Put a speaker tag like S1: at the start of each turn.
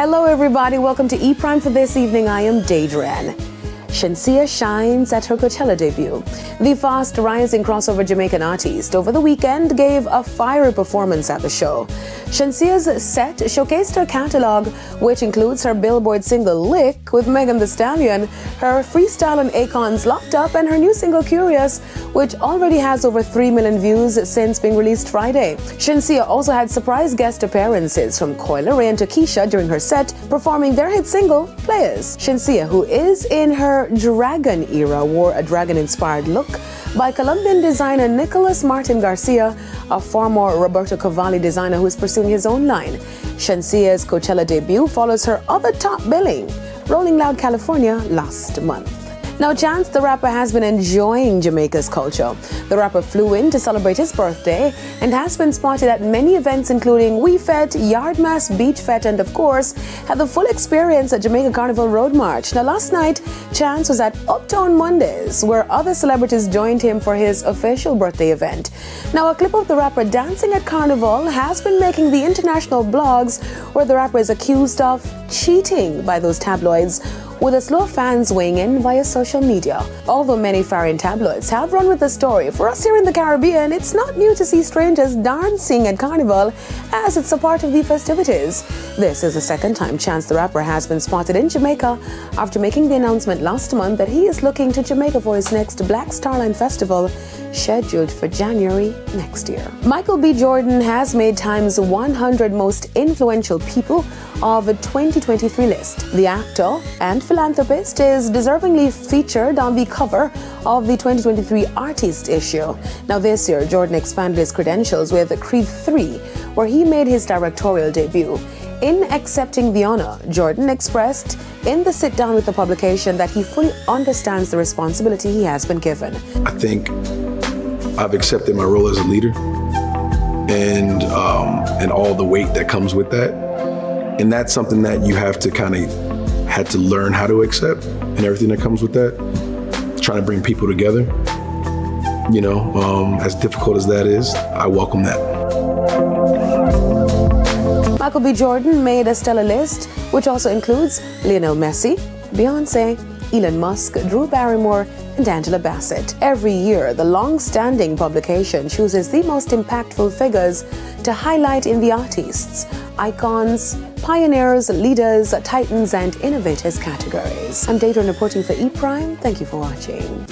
S1: Hello everybody, welcome to E-Prime for this evening. I am Daedran. Shenseea shines at her Coachella debut. The fast-rising crossover Jamaican artist over the weekend gave a fiery performance at the show. Shenseea's set showcased her catalog, which includes her Billboard single Lick with Megan Thee Stallion, her freestyle and Akon's Locked Up, and her new single Curious, which already has over 3 million views since being released Friday. Shenseea also had surprise guest appearances from Coyle Ray and Takesha during her set, performing their hit single, Players. Shenseea, who is in her dragon era, wore a dragon-inspired look by Colombian designer Nicolas Martin Garcia, a former Roberto Cavalli designer who is pursuing his own line. Shenseea's Coachella debut follows her other top billing, Rolling Loud California, last month. Now, Chance the Rapper has been enjoying Jamaica's culture. The rapper flew in to celebrate his birthday and has been spotted at many events including Wee Fete, Yard Mass, Beach Fete, and of course had the full experience at Jamaica Carnival Road March. Now, last night, Chance was at Uptown Mondays, where other celebrities joined him for his official birthday event. Now, a clip of the rapper dancing at Carnival has been making the international blogs, where the rapper is accused of cheating by those tabloids, with a slew of fans weighing in via social media. Although many foreign tabloids have run with the story, for us here in the Caribbean, it's not new to see strangers dancing at Carnival, as it's a part of the festivities. This is the second time Chance the Rapper has been spotted in Jamaica after making the announcement last month that he is looking to Jamaica for his next Black Starline Festival, scheduled for January next year. Michael B. Jordan has made Time's 100 most influential people of a 2023 list. The actor and philanthropist is deservingly featured on the cover of the 2023 Artist issue. Now, this year, Jordan expanded his credentials with Creed 3, where he made his directorial debut. In accepting the honor, Jordan expressed in the sit-down with the publication that he fully understands the responsibility he has been given.
S2: I think I've accepted my role as a leader and all the weight that comes with that. And that's something that you have to had to learn how to accept, and everything that comes with that. Trying to bring people together, you know, as difficult as that is, I welcome that.
S1: Michael B. Jordan made a stellar list, which also includes Lionel Messi, Beyonce, Elon Musk, Drew Barrymore, and Angela Bassett. Every year, the long-standing publication chooses the most impactful figures to highlight in the artists, icons, pioneers, leaders, titans, and innovators categories. I'm Daedran reporting for E-Prime. Thank you for watching.